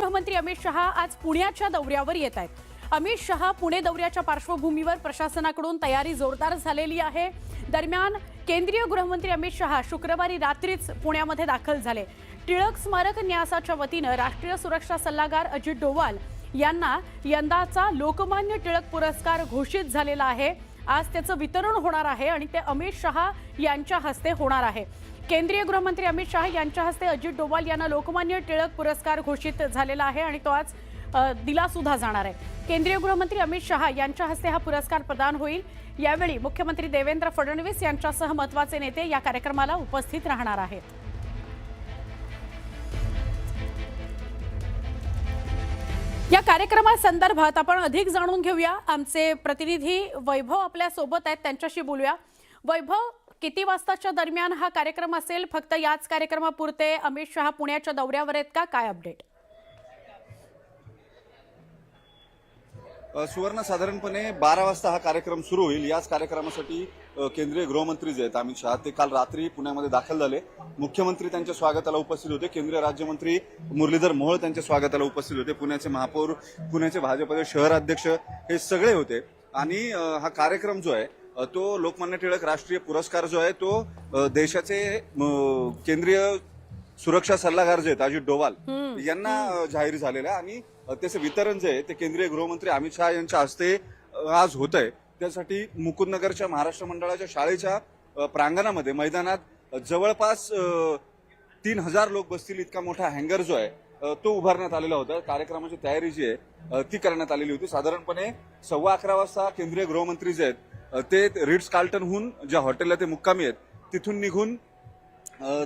गृहमंत्री अमित शहा आज पुण्याच्या दौऱ्यावर येत आहेत. अमित शहा पुणे दौऱ्याच्या पार्श्वभूमीवर प्रशासनाकडून तयारी जोरदार झालेली आहे. दरम्यान केंद्रीय गृहमंत्री अमित शहा शुक्रवारी रात्रीच पुण्यामध्ये दाखल झाले. टिळक स्मारक न्यासाच्या वतीनं राष्ट्रीय सुरक्षा सल्लागार अजित डोवाल यांना यंदाचा लोकमान्य टिळक पुरस्कार घोषित झालेला आहे. आज त्याचं वितरण होणार आहे आणि ते अमित शहा यांच्या हस्ते होणार आहे. केंद्रीय गृहमंत्री अमित शहा यांच्या हस्ते अजित डोवाल यांना लोकमान्य टिळक पुरस्कार घोषित झालेला आहे आणि तो आज दिला सुद्धा जाणार आहे. केंद्रीय गृहमंत्री अमित शहा यांच्या हस्ते हा पुरस्कार प्रदान होईल. यावेळी मुख्यमंत्री देवेंद्र फडणवीस यांच्यासह महत्त्वाचे नेते या कार्यक्रमाला उपस्थित राहणार आहेत. या कार्यक्रमासंदर्भात आपण अधिक जाणून घेऊया. आमचे प्रतिनिधी वैभव आपल्या सोबत आहेत, त्यांच्याशी बोलूया. वैभव, किती वाजताच्या दरम्यान हा कार्यक्रम असेल? फक्त याच कार्यक्रमापुरते अमित शहा पुण्याच्या दौऱ्यावर आहेत का? काय अपडेट? सुवर्ण, साधारणपणे 12 वाजता हा कार्यक्रम सुरू होईल. याच कार्यक्रमासाठी केंद्रीय गृहमंत्री जे आहेत अमित शहा ते काल रात्री पुण्यामध्ये दाखल झाले. मुख्यमंत्री त्यांच्या स्वागताला उपस्थित होते. केंद्रीय राज्यमंत्री मुरलीधर मोहोळ त्यांच्या स्वागताला उपस्थित होते. पुण्याचे महापौर, पुण्याचे भाजपचे शहराध्यक्ष हे सगळे होते. आणि हा कार्यक्रम जो आहे तो लोकमान्य टिळक राष्ट्रीय पुरस्कार जो आहे तो देशाचे केंद्रीय सुरक्षा सल्लागार जे आहेत अजित डोवाल यांना जाहीर झालेला आहे. आणि त्याचं वितरण जे आहे ते केंद्रीय गृहमंत्री अमित शहा यांच्या हस्ते आज होत आहे. त्यासाठी मुकुंदनगरच्या महाराष्ट्र मंडळाच्या शाळेच्या प्रांगणामध्ये मैदानात जवळपास 3000 लोक बसतील इतका मोठा हँगर जो आहे तो उभारण्यात आलेला होता. कार्यक्रमाची तयारी जी आहे ती करण्यात आलेली होती. साधारणपणे 11:15 वाजता केंद्रीय गृहमंत्री जे आहेत ते रिट्स कार्ल्टनहून ज्या हॉटेलला ते मुक्कामी आहेत तिथून निघून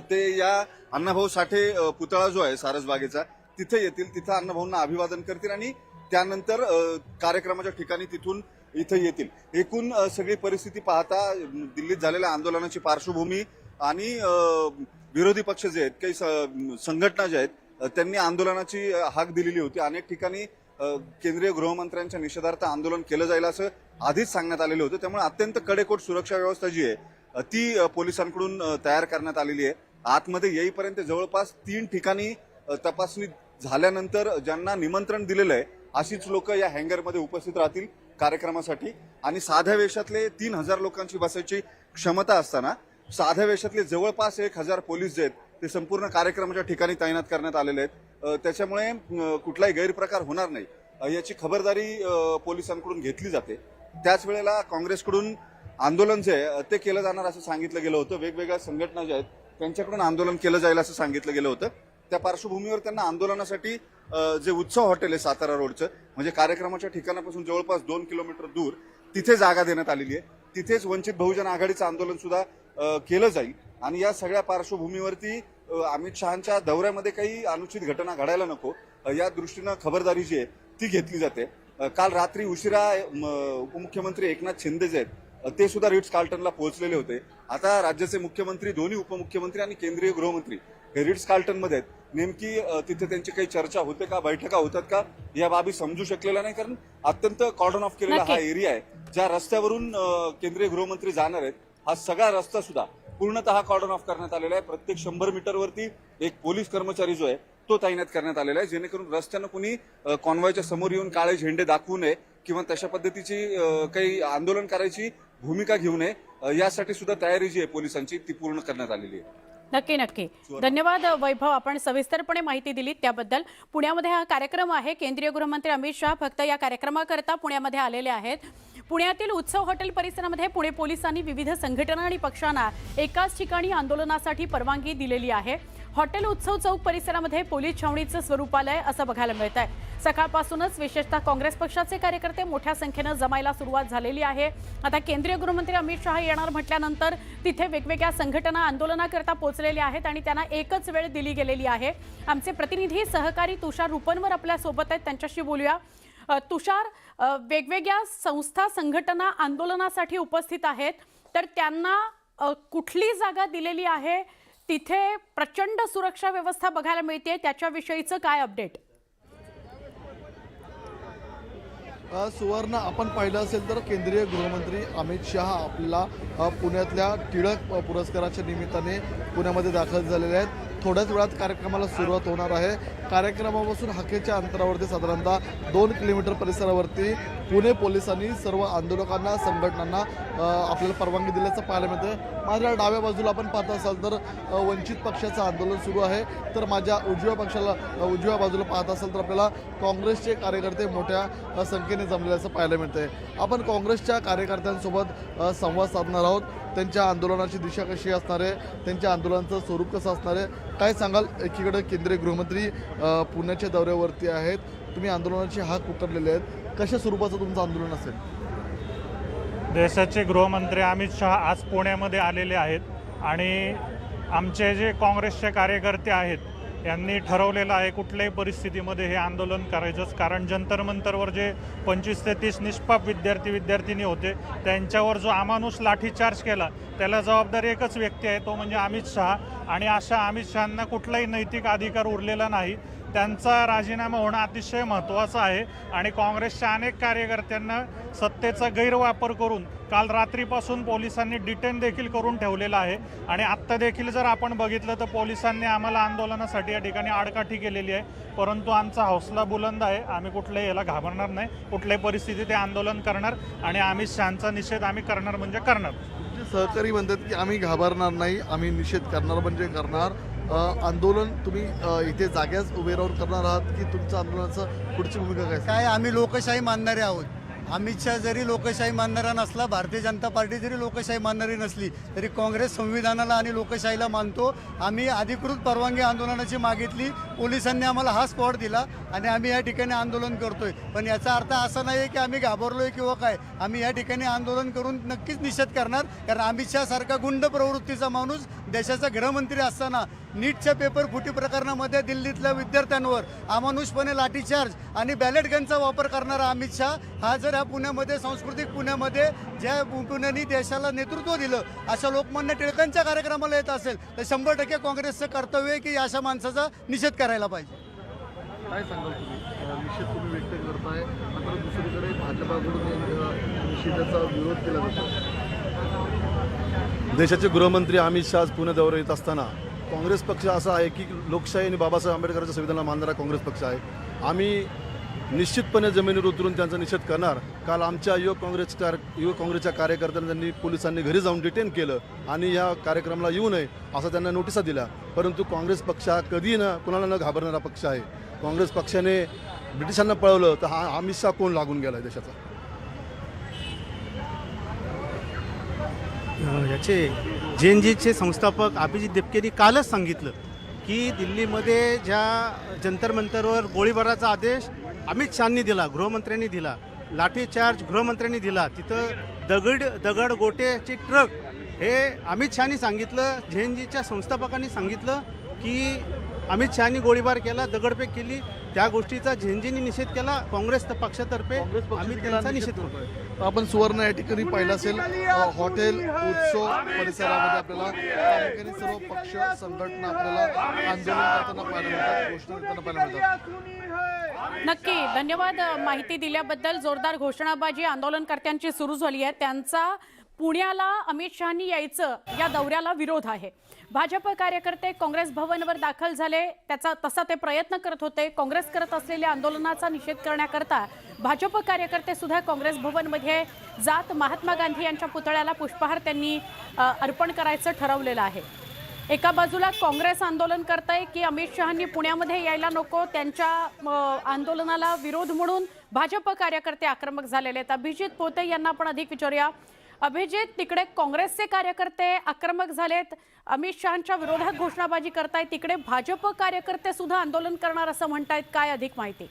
ते या अण्णाभाऊ साठे पुतळा जो आहे सारसबागेचा तिथे येतील. तिथं अण्णाभाऊंना अभिवादन करतील आणि त्यानंतर कार्यक्रमाच्या ठिकाणी तिथून इथे येतील. एकूण सगळी परिस्थिती पाहता दिल्लीत झालेल्या आंदोलनाची पार्श्वभूमी आणि विरोधी पक्ष जे आहेत काही संघटना ज्या आहेत त्यांनी आंदोलनाची हाक दिलेली होती. अनेक ठिकाणी केंद्रीय गृहमंत्र्यांच्या निषेधार्थ आंदोलन केलं जाईल असं आधीच सांगण्यात आलेलं होतं. त्यामुळे अत्यंत कडेकोट सुरक्षा व्यवस्था जी आहे ती पोलिसांकडून तयार करण्यात आलेली आहे. आतमध्ये येईपर्यंत जवळपास 3 ठिकाणी तपासणी झाल्यानंतर ज्यांना निमंत्रण दिलेलं आहे अशीच लोक या हँगरमध्ये उपस्थित राहतील कार्यक्रमासाठी. आणि साध्या वेशातले 3000 लोकांची बसायची क्षमता असताना साध्या वेशातले जवळपास 1000 पोलीस जे आहेत ते संपूर्ण कार्यक्रमाच्या ठिकाणी तैनात करण्यात आलेले आहेत. त्याच्यामुळे कुठलाही गैरप्रकार होणार नाही याची खबरदारी पोलिसांकडून घेतली जाते. त्याच वेळेला काँग्रेसकडून आंदोलन जे आहे ते केलं जाणार असं सांगितलं गेलं होतं. वेगवेगळ्या संघटना ज्या आहेत त्यांच्याकडून आंदोलन केलं जाईल असं सांगितलं गेलं होतं. त्या पार्श्वभूमीवर त्यांना आंदोलनासाठी जे उत्सव हॉटेल आहे सातारा रोडचं म्हणजे कार्यक्रमाच्या ठिकाणापासून जवळपास 2 किलोमीटर दूर तिथे जागा देण्यात आलेली आहे. तिथेच वंचित बहुजन आघाडीचं आंदोलन सुद्धा केलं जाईल. आणि या सगळ्या पार्श्वभूमीवरती अमित शहांच्या दौऱ्यामध्ये काही अनुचित घटना घडायला नको या दृष्टीनं खबरदारी जी आहे ती घेतली जाते. काल रात्री उशिरा उपमुख्यमंत्री एकनाथ शिंदे जे आहेत ते सुद्धा रिट्स कार्ल्टनला पोहोचलेले होते. आता राज्याचे मुख्यमंत्री, दोन्ही उपमुख्यमंत्री आणि केंद्रीय गृहमंत्री हे रिट्स कार्ल्टनमध्ये आहेत. नेमकी तिथे त्यांची काही चर्चा होते का, बैठका होतात का या बाबी समजू शकलेल्या नाही. कारण अत्यंत कॉर्डन ऑफ केलेला हा एरिया आहे. ज्या रस्त्यावरून केंद्रीय गृहमंत्री जाणार आहेत हा सगळा रस्ता सुद्धा पूर्णतः कॉर्डन ऑफ करण्यात आलेला आहे. प्रत्येक 100 मीटरवरती एक पोलीस कर्मचारी जो आहे तो तैनात करण्यात आलेला आहे जेणेकरून रस्त्यानं कुणी कॉन्व्हॉयच्या समोर येऊन काळे झेंडे दाखवू नये किंवा तशा पद्धतीची काही आंदोलन करायची भूमिका घेऊ नये यासाठी सुद्धा तयारी जी आहे पोलिसांची ती पूर्ण करण्यात आलेली आहे. नक्की नक्की. धन्यवाद वैभव, आपण सविस्तरपणे माहिती दिली त्याबद्दल. पुण्यामध्ये हा कार्यक्रम आहे. केंद्रीय गृहमंत्री अमित शहा फक्त या कार्यक्रमाकरता पुण्यामध्ये आलेले आहेत. पुण्यातील उत्सव हॉटेल परिसरामध्ये पुणे पोलिसांनी विविध संघटना आणि पक्षांना एकाच ठिकाणी आंदोलनासाठी परवानगी दिलेली आहे. हॉटेल उत्सव चौक परिसरामध्ये पोलीस छावणीचं स्वरूप आलंय असं बघायला मिळत आहे. सकाळपासूनच विशेषतः काँग्रेस पक्षाचे कार्यकर्ते मोठ्या संख्येनं जमायला सुरुवात झालेली आहे. आता केंद्रीय गृहमंत्री अमित शहा येणार म्हटल्यानंतर तिथे वेगवेगळ्या संघटना आंदोलनाकरता पोहोचलेल्या आहेत आणि त्यांना एकच वेळ दिली गेलेली आहे. आमचे प्रतिनिधी सहकारी तुषार रुपनवर आपल्या सोबत आहेत, त्यांच्याशी बोलूया. तुषार, वेगवेगळ्या संस्था संघटना आंदोलनासाठी उपस्थित आहेत तर त्यांना कुठली जागा दिलेली आहे? तिथे प्रचंड सुरक्षा व्यवस्था बघायला मिळते, त्याच्याविषयीचं काय अपडेट? सुवर्ण, आपण पाहिलं असेल तर केंद्रीय गृहमंत्री अमित शहा आपल्याला पुण्यातल्या टिळक पुरस्काराच्या निमित्ताने पुण्यामध्ये दाखल झालेले आहेत. थोड्याच वेळात कार्यक्रमाला सुरुवात होणार आहे. कार्यक्रमापासून हाकेच्या अंतरावरती साधारणतः 2 किलोमीटर परिसरावरती पुणे पोलिसांनी सर्व आंदोलकांना संघटनांना आपल्याला परवानगी दिल्याचं पाहायला मिळते. माझ्या डाव्या बाजूला आपण पाहत असाल तर वंचित पक्षाचं आंदोलन सुरू आहे, तर माझ्या उजव्या बाजूला पाहत असाल तर आपल्याला काँग्रेसचे कार्यकर्ते मोठ्या संख्येने जमलेल्याचं पाहायला मिळते. आपण काँग्रेसच्या कार्यकर्त्यांसोबत संवाद साधणार आहोत. त्यांच्या आंदोलनाची दिशा कशी असणार आहे, त्यांच्या आंदोलनाचं स्वरूप कसं असणार आहे, काय सांगाल? एकीकडे केंद्रीय गृहमंत्री पुण्याच्या दौऱ्यावरती आहेत, तुम्ही आंदोलनाची हाक पुकारलेले आहेत, कशा स्वरूपाचं तुमचं आंदोलन असेल? देशाचे गृहमंत्री अमित शहा आज पुण्यामध्ये आलेले आहेत आणि आमचे जे काँग्रेसचे कार्यकर्ते आहेत यांनी ठरवलेलं आहे कुठल्याही परिस्थितीमध्ये हे आंदोलन करायचंच. कारण जंतर मंतरवर जे 25 ते 30 निष्पाप विद्यार्थी होते त्यांच्यावर जो अमानुष लाठीचार्ज केला त्याला जबाबदार एकच व्यक्ती आहे, तो म्हणजे अमित शहा. आणि अशा अमित शहांना कुठलाही नैतिक अधिकार उरलेला नाही. त्यांचा राजीनामा होणं अतिशय महत्त्वाचं आहे. आणि काँग्रेसच्या अनेक कार्यकर्त्यांना सत्तेचा गैरवापर करून काल रात्रीपासून पोलिसांनी डिटेन देखील करून ठेवलेलं आहे. आणि आत्ता देखील जर आपण बघितलं तर पोलिसांनी आम्हाला आंदोलनासाठी या ठिकाणी आडकाठी केलेली आहे. परंतु आमचा हौसला बुलंद आहे, आम्ही कुठल्याही याला घाबरणार नाही. कुठल्याही परिस्थितीत ते आंदोलन करणार आणि अमित शहांचा निषेध आम्ही करणार म्हणजे करणार. सहकारी म्हणतात की आम्ही घाबरणार नाही, आम्ही निषेध करणार म्हणजे करणार. आंदोलन तुम्ही इथे जाग्याच उभे राहून करणार आहात की तुमचं आंदोलनाचं पुढची भूमिका काय? आम्ही लोकशाही मानणारे आहोत. अमित शहा जरी लोकशाही मानणारा नसला, भारतीय जनता पार्टी जरी लोकशाही मानणारी नसली तरी काँग्रेस संविधानाला आणि लोकशाहीला मानतो. आम्ही अधिकृत परवानगी आंदोलनाची मागितली, पोलिसांनी आम्हाला हा स्पॉट दिला आणि आम्ही या ठिकाणी आंदोलन करतोय. पण याचा अर्थ असा नाही की आम्ही घाबरलोय किंवा काय. आम्ही या ठिकाणी आंदोलन करून नक्कीच निषेध करणार. कारण अमित शहा सारखा गुंड प्रवृत्तीचा माणूस देशाचा गृहमंत्री असताना नीटच्या पेपर फुटी प्रकरणामध्ये दिल्लीतल्या विद्यार्थ्यांवर अमानुषपणे लाठीचार्ज आणि बॅलेट गनचा वापर करणारा अमित शहा हा जर ह्या पुण्यामध्ये सांस्कृतिक पुण्यामध्ये ज्या पुण्याने देशाला नेतृत्व दिलं अशा लोकमान्य टिळकांच्या कार्यक्रमाला येत असेल तर 100% काँग्रेसचं कर्तव्य आहे की अशा माणसाचा निषेध करायला पाहिजे. काय सांगाल तुम्ही? निषेध तुम्ही व्यक्त करताय, मात्र दुसरीकडे भाजपाकडून निषेधाचा विरोध केला जातो. देशाचे गृहमंत्री अमित शहा आज पुणे दौऱ्यावर येत असताना काँग्रेस पक्ष असा आहे की लोकशाही आणि बाबासाहेब आंबेडकरांच्या संविधानाला मानणारा काँग्रेस पक्ष आहे. आम्ही निश्चितपणे जमिनीवर उतरून त्यांचा निषेध करणार. काल आमच्या युवक काँग्रेसच्या कार्यकर्त्यांना त्यांनी पोलिसांनी घरी जाऊन डिटेन केलं आणि या कार्यक्रमाला येऊ नये असं त्यांना नोटिसा दिल्या. परंतु काँग्रेस पक्ष हा कधी कुणाला न घाबरणारा पक्ष आहे. काँग्रेस पक्षाने ब्रिटिशांना पळवलं तर हा अमित शहा कोण लागून गेला देशाचा? याचे JNJचे संस्थापक अभिजित देपकेनी कालच सांगितलं की दिल्लीमध्ये ज्या जंतर मंतरवर गोळीबाराचा आदेश अमित शहांनी दिला, गृहमंत्र्यांनी दिला, लाठीचार्ज गृहमंत्र्यांनी दिला, तिथं दगड गोटेचे ट्रक हे अमित शहांनी सांगितलं. JNJच्या संस्थापकांनी सांगितलं की अमित शहांनी गोळीबार केला, दगडफेक केली, त्या गोष्टीचा JNJनी निषेध केला. काँग्रेस पक्षातर्फे आम्ही त्यांचा निषेध करतोय. आपण सुवर्ण या ठिकाणी पाहिलं असेल हॉटेल उत्सव परिसरामध्ये आपल्याला प्रामुख्याने सर्व पक्ष संघटना आपल्याला आंदोलन करताना पाहायला मिळतात, घोषणा देताना पाहायला मिळतात. नक्की धन्यवाद माहिती दिल्याबद्दल. जोरदार घोषणाबाजी आंदोलनकर्त्यांची सुरू झाली आहे. त्यांचा पुण्याला अमित शहांनी यायचं या दौऱ्याला विरोध आहे. भाजप कार्यकर्ते काँग्रेस भवनवर दाखल झाले, तसा ते प्रयत्न करत होते. काँग्रेस करत असलेल्या आंदोलनाचा निषेध करण्याकरता भाजप कार्यकर्ते सुद्धा काँग्रेस भवनमध्ये जात महात्मा गांधी यांच्या पुतळ्याला पुष्पहार त्यांनी अर्पण करायचं ठरवलेलं आहे. एका बाजूला काँग्रेस आंदोलन करतंय की अमित शहांनी पुण्यामध्ये यायला नको, त्यांच्या आंदोलनाला विरोध म्हणून भाजप कार्यकर्ते आक्रमक झालेले आहेत. अभिजित पोते यांना आपण अधिक विचारूया. अभिजित, तिकडे काँग्रेसचे कार्यकर्ते आक्रमक झालेत, अमित शहांच्या विरोधात घोषणाबाजी करतायत, तिकडे भाजप कार्यकर्ते सुद्धा आंदोलन करणार असं म्हणतायत, काय अधिक माहिती?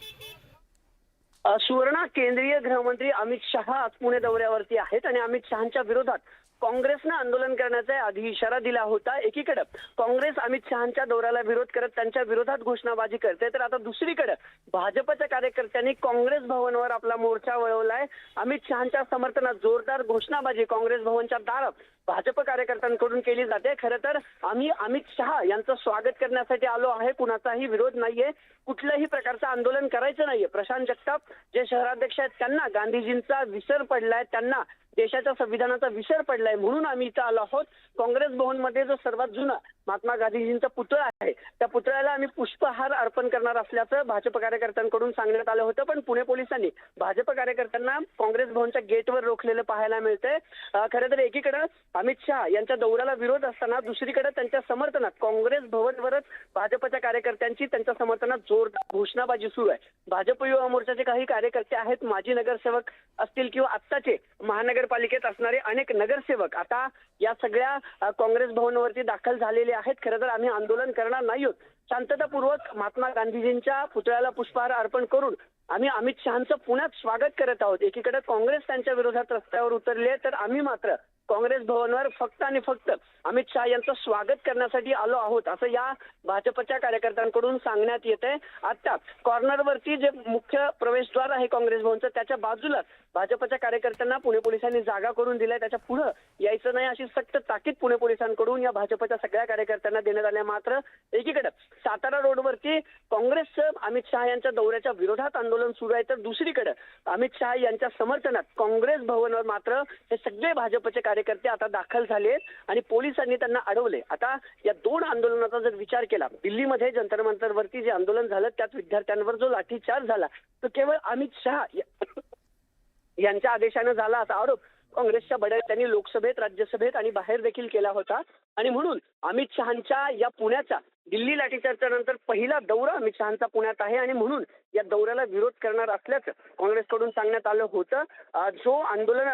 सुवर्णा, केंद्रीय गृहमंत्री अमित शहा आज पुणे दौऱ्यावरती आहेत आणि अमित शहांच्या विरोधात काँग्रेसनं आंदोलन करण्याचा आधी इशारा दिला होता. एकीकडे काँग्रेस अमित शहांच्या दौऱ्याला विरोध करत त्यांच्या विरोधात घोषणाबाजी करते, तर आता दुसरीकडे भाजपच्या कार्यकर्त्यांनी काँग्रेस भवनवर आपला मोर्चा वळवलाय. अमित शहांच्या समर्थनात जोरदार घोषणाबाजी काँग्रेस भवनच्या दारात भाजप कार्यकर्त्यांकडून केली जाते. खरं तर आम्ही अमित शहा यांचं स्वागत करण्यासाठी आलो आहे, कुणाचाही विरोध नाहीये, कुठल्याही प्रकारचं आंदोलन करायचं नाहीये. प्रशांत जगताप जे शहराध्यक्ष आहेत त्यांना गांधीजींचा विसर पडलाय, त्यांना देशाच्या संविधानाचा विसर पडलाय, म्हणून आम्ही इथं आलो आहोत. काँग्रेस भवनमध्ये जो सर्वात जुना महात्मा गांधीजींचा पुतळा आहे, त्या पुतळ्याला आम्ही पुष्पहार अर्पण करणार असल्याचं भाजप कार्यकर्त्यांकडून सांगण्यात आलं होतं. पण पुणे पोलिसांनी भाजप कार्यकर्त्यांना काँग्रेस भवनच्या गेटवर रोखलेलं पाहायला मिळतंय. खरं तर एकीकडे अमित शहा यांच्या दौऱ्याला विरोध असताना दुसरीकडे त्यांच्या समर्थनात काँग्रेस भवनवरच भाजपच्या कार्यकर्त्यांची त्यांच्या समर्थनात जोरदार घोषणाबाजी सुरू आहे. भाजप युवा मोर्चाचे काही कार्यकर्ते आहेत, माजी नगरसेवक असतील किंवा आत्ताचे महानगरपालिकेत असणारे अनेक नगरसेवक आता या सगळ्या काँग्रेस भवनवरती दाखल झालेले आहेत. खरं तर आम्ही आंदोलन करणार नाही आहोत, शांततापूर्वक महात्मा गांधीजींच्या पुतळ्याला पुष्पहार अर्पण करून आम्ही अमित शहांचं पुण्यात स्वागत करत आहोत. एकीकडे काँग्रेस त्यांच्या विरोधात रस्त्यावर उतरली आहे, तर आम्ही मात्र काँग्रेस भवनवर फक्त आणि फक्त अमित शहा यांचं स्वागत करण्यासाठी आलो आहोत, असं या भाजपच्या कार्यकर्त्यांकडून सांगण्यात येत आहे. आता कॉर्नरवरती जे मुख्य प्रवेशद्वार आहे काँग्रेस भवनचं, त्याच्या बाजूलाच भाजपच्या कार्यकर्त्यांना पुणे पोलिसांनी जागा करून दिलाय. त्याच्या पुढे यायचं नाही अशी सक्त ताकीद पुणे पोलिसांकडून या भाजपच्या सगळ्या कार्यकर्त्यांना देण्यात आल्या. मात्र एकीकडे सातारा रोडवरती काँग्रेसचं अमित शहा यांच्या दौऱ्याच्या विरोधात आंदोलन सुरू आहे, तर दुसरीकडे अमित शहा यांच्या समर्थनात काँग्रेस भवनवर मात्र हे सगळे भाजपचे कार्यकर्ते आता दाखल झाले आणि पोलिसांनी त्यांना अडवले. आता या दोन आंदोलनाचा जर विचार केला, दिल्लीमध्ये जंतर मंतरवरती जे आंदोलन झालं त्यात विद्यार्थ्यांवर जो लाठीचार्ज झाला तो केवळ अमित शहा यांच्या आदेशाने झाला असा आरोप काँग्रेसच्या बड्यात्यांनी लोकसभेत, राज्यसभेत आणि बाहेर देखील केला होता. आणि म्हणून अमित शहांच्या या पुण्याचा दिल्ली लाठीचार्जच्या नंतर पहिला दौरा अमित शहांचा पुण्यात आहे आणि म्हणून या दौऱ्याला विरोध करणार असल्याचं काँग्रेसकडून सांगण्यात आलं होतं. जो आंदोलन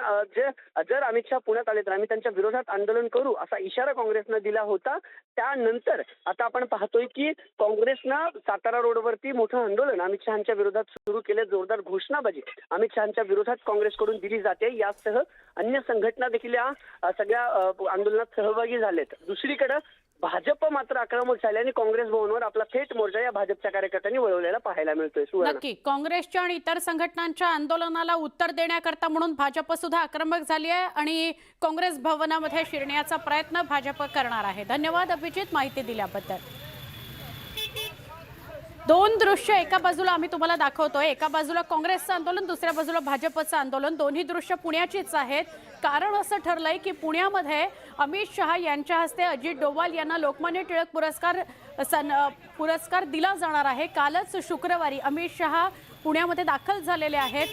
जर अमित शहा पुण्यात आले तर आम्ही त्यांच्या विरोधात आंदोलन करू असा इशारा काँग्रेसनं दिला होता. त्यानंतर आता आपण पाहतोय की काँग्रेसनं सातारा रोडवरती मोठं आंदोलन अमित शहांच्या विरोधात सुरू केले. जोरदार घोषणाबाजी अमित शहांच्या विरोधात काँग्रेसकडून दिली जाते. यासह अन्य संघटना देखील या सगळ्या आंदोलनात सहभागी झालेत. दुसरीकडे भाजप मात्र आक्रमक झाले आणि काँग्रेस भवनवर आपला थेट मोर्चा या भाजपच्या कार्यकर्त्यांनी वळवलेला पाहायला मिळतोय. नक्की काँग्रेसच्या आणि इतर संघटनांच्या आंदोलनाला उत्तर देण्याकरता म्हणून भाजप सुद्धा आक्रमक झाली आहे आणि काँग्रेस भवनामध्ये शिरण्याचा प्रयत्न भाजप करणार आहे. धन्यवाद अभिजित माहिती दिल्याबद्दल. दोन दृश्य एका बाजूला आम्ही तुम्हाला दाखवतोय, एका बाजूला काँग्रेसचं आंदोलन, दुसऱ्या बाजूला भाजपचं आंदोलन. दोन्ही दृश्य पुण्याचीच आहेत. कारण असं ठरलंय की पुण्यामध्ये अमित शहा यांच्या हस्ते अजित डोवाल यांना लोकमान्य टिळक पुरस्कार दिला जाणार आहे. कालच शुक्रवारी अमित शहा पुण्यामध्ये दाखल झालेले आहेत.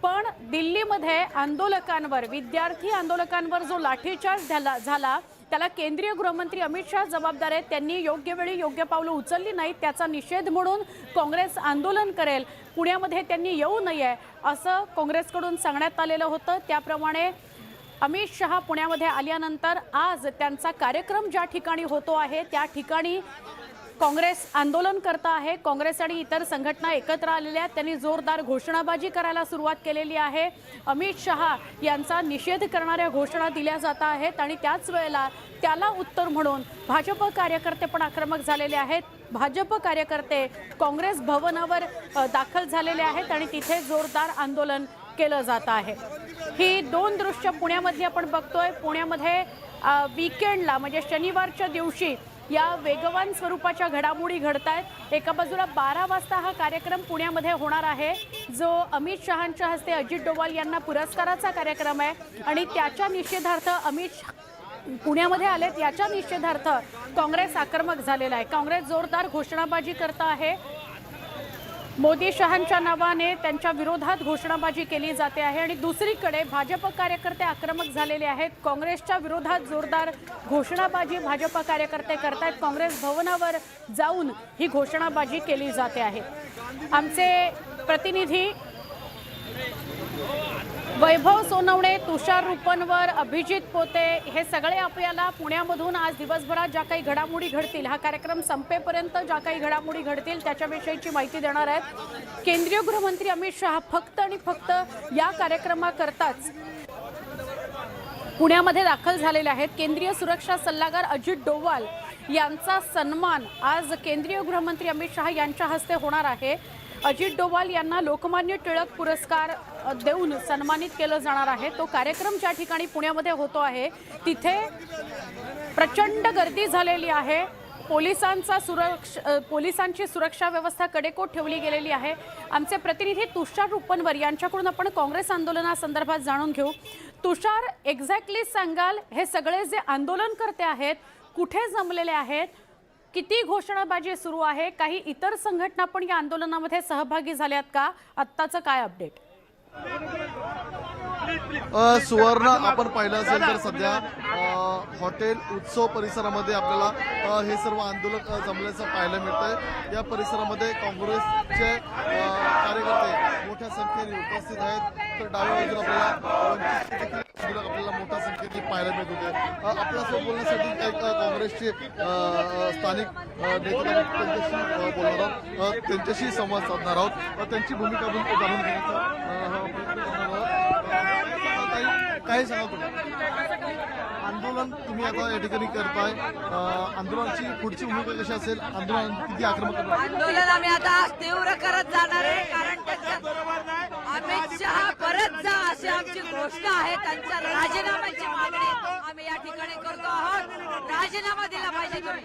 पण दिल्लीमध्ये आंदोलकांवर, विद्यार्थी आंदोलकांवर जो लाठीचार्ज झाला त्याला केंद्रीय गृहमंत्री अमित शहा जबाबदार आहेत. त्यांनी योग्य वेळी योग्य पावलं उचलली नाहीत, त्याचा निषेध म्हणून काँग्रेस आंदोलन करेल. पुण्यामध्ये त्यांनी येऊ नये असं काँग्रेसकडून सांगण्यात आलेलं होतं. त्याप्रमाणे अमित शहा पुण्यामध्ये आल्यानंतर आज त्यांचा कार्यक्रम ज्या ठिकाणी होतो आहे त्या ठिकाणी काँग्रेस आंदोलन करत आहे. काँग्रेस आणि इतर संघटना एकत्र आलेल्या आहेत. त्यांनी जोरदार घोषणाबाजी करायला सुरुवात केलेली आहे. अमित शहा यांचा निषेध करणाऱ्या घोषणा दिल्या जात आहेत आणि त्याच वेळेला त्याला उत्तर म्हणून भाजप कार्यकर्ते पण आक्रमक झालेले आहेत. भाजप कार्यकर्ते काँग्रेस भवनावर दाखल झालेले आहेत आणि तिथे जोरदार आंदोलन केलं जात आहे. ही दोन दृश्य पुण्यामध्ये आपण बघतोय. पुण्यामध्ये वीकेंडला म्हणजे शनिवारच्या दिवशी या वेगवान स्वरूपाच्या घडामोडी घडतायत. एका बाजूला 12 वाजता हा कार्यक्रम पुण्यामध्ये होणार आहे, जो अमित शहांच्या हस्ते अजित डोवाल यांना पुरस्काराचा कार्यक्रम आहे आणि त्याच्या निषेधार्थ अमित शहा पुण्यामध्ये आलेत. याच्या निषेधार्थ काँग्रेस आक्रमक झालेला आहे. काँग्रेस जोरदार घोषणाबाजी करत आहे. मोदी शहांच्या नावाने त्यांच्या विरोधात घोषणाबाजी केली जाते आहे आणि दुसरीकडे भाजप कार्यकर्ते आक्रमक झालेले आहेत. काँग्रेसच्या विरोधात जोरदार घोषणाबाजी भाजप कार्यकर्ते करतायत. काँग्रेस भवनावर जाऊन ही घोषणाबाजी केली जाते आहे. आमचे प्रतिनिधी वैभव सोनवणे, तुषार रुपनवर, अभिजित पोते हे सगळे आपल्याला पुण्यामधून आज दिवसभरात ज्या काही घडामोडी घडतील, हा कार्यक्रम संपेपर्यंत ज्या काही घडामोडी घडतील त्याच्याविषयीची माहिती देणार आहेत. केंद्रीय गृहमंत्री अमित शहा फक्त आणि फक्त या कार्यक्रमाकरताच पुण्यामध्ये दाखल झालेले आहेत. केंद्रीय सुरक्षा सल्लागार अजित डोवाल यांचा सन्मान आज केंद्रीय गृहमंत्री अमित शहा यांच्या हस्ते होणार आहे. अजित डोवाल यांना लोकमान्य टिळक पुरस्कार देऊन सन्मानित केलं जाणार आहे. तो कार्यक्रम ज्या ठिकाणी पुण्यामध्ये होतो आहे तिथे प्रचंड गर्दी झालेली आहे. पोलिसांची सुरक्षा व्यवस्था कडेकोट ठेवली गेलेली आहे. आमचे प्रतिनिधी तुषार रुपनवर यांच्याकडून आपण काँग्रेस आंदोलनासंदर्भात जाणून घेऊ. तुषार, एक्झॅक्टली सांगाल, हे सगळे जे आंदोलन करते आहेत कुठे जमलेले आहेत, किती घोषणाबाजी सुरू आहे, काही इतर संघटना पण या आंदोलनामध्ये सहभागी झाल्यात का, आत्ताचं काय अपडेट? सुवर्ण आपण पाहिलं असेल तर सध्या हॉटेल उत्सव परिसरामध्ये आपल्याला हे सर्व आंदोलक जमल्याचं पाहायला मिळतंय। या परिसरामध्ये काँग्रेसचे कार्यकर्ते मोठ्या संख्येने उपस्थित आहेत, तर डाव्या बाजूला आपल्याला आंदोलक आपल्याला मोठ्या संख्येने पाहायला मिळत होते। आपल्यासोबत बोलण्यासाठी काही काँग्रेसचे स्थानिक नेते त्यांच्याशी बोलणार आहोत, त्यांच्याशी संवाद साधणार आहोत, त्यांची भूमिका जाणून घेण्याचा प्रयत्न करणार आहोत। काय सांगा तुम्ही, आंदोलन तुम्ही आता या ठिकाणी करताय, आंदोलनाची पुढची भूमिका कशी असेल, आंदोलन किती आक्रमक करणार? आंदोलन आम्ही आता तीव्र करत जाणार आहे, कारण त्यांच्या अमित शहा परत जा अशी आमची घोषणा आहे। त्यांच्या राजीनाम्याची मागणी आम्ही या ठिकाणी करतो आहोत। राजीनामा दिला पाहिजे तुम्ही।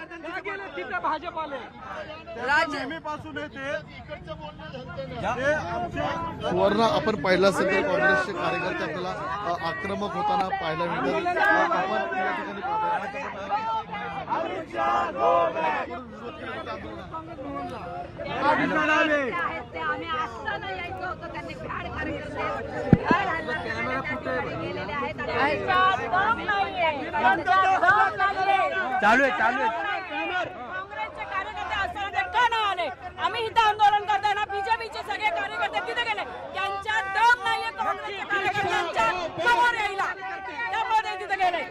सुवर्ण आपण पाहिलं असेल तर काँग्रेसचे कार्यकर्ते आपल्याला आक्रमक होताना पाहायला मिळतात। आपण या ठिकाणी आम्ही असताना यायचं होतं, त्यांनी भ्याड चालू आहे काँग्रेसचे कार्यकर्ते असताना ते का नाही आले? आम्ही इथं आंदोलन करताना बीजेपीचे सगळे कार्यकर्ते तिथे गेले, त्यांच्या दम नाहीये काँग्रेसच्या कार्यकर्त्यांच्या समोर यायला, त्यामुळे ते तिथे गेले।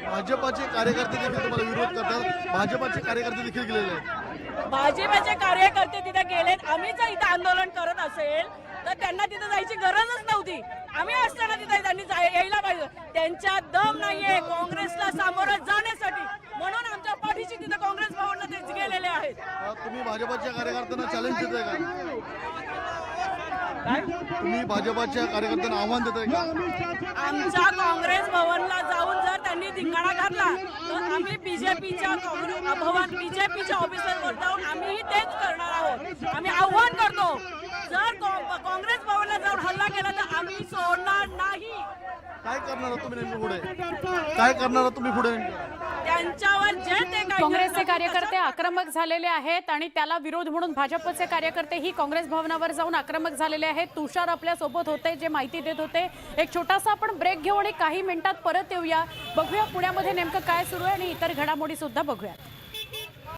भाजपाचे कार्यकर्ते देखील तुम्हाला विरोध करतात, भाजपाचे कार्यकर्ते देखील गेलेले आहेत। भाजपाचे कार्यकर्ते तिथे गेलेत। आम्ही जर इथं आंदोलन करत असेल तर त्यांना तिथे जायची गरजच नव्हती। आम्ही असताना तिथे त्यांनी यायला पाहिजे, त्यांच्या दम नाहीये काँग्रेसला सामोरं जाण्यासाठी, म्हणून आमच्या पाठीशी तिथे काँग्रेस भवनला ते गेलेले आहेत। तुम्ही भाजपाच्या कार्यकर्त्यांना चॅलेंज देताय का? तुम्ही भाजपाच्या कार्यकर्त्यांना आव्हान देताय का? आमच्या काँग्रेस भवनला जाऊन जर त्यांनी धिंगाणा घातला तर आम्ही बीजेपीच्या ऑफिसवर जाऊन आम्हीही तेच करणार आहोत। आम्ही आव्हान करतो, जर काँग्रेस भवनला जाऊन हल्ला केला तर आम्ही सोडणार नाही। काय करणार तुम्ही नेमकं पुढे, काय करणार तुम्ही पुढे नेमकं? त्यांच्यावर जे ते काही काँग्रेसचे कार्यकर्ते आक्रमक झालेले आहेत आणि त्याला विरोध म्हणून भाजपचे कार्यकर्तेही काँग्रेस भवनावर जाऊन आक्रमक झालेले आहेत। तुषार आपल्या सोबत होते, जे माहिती देत होते। एक छोटासा आपण ब्रेक घेऊ आणि काही मिनिटात परत येऊया, बघूया पुण्यामध्ये नेमकं काय सुरू आहे आणि इतर घडामोडी सुद्धा बघूया।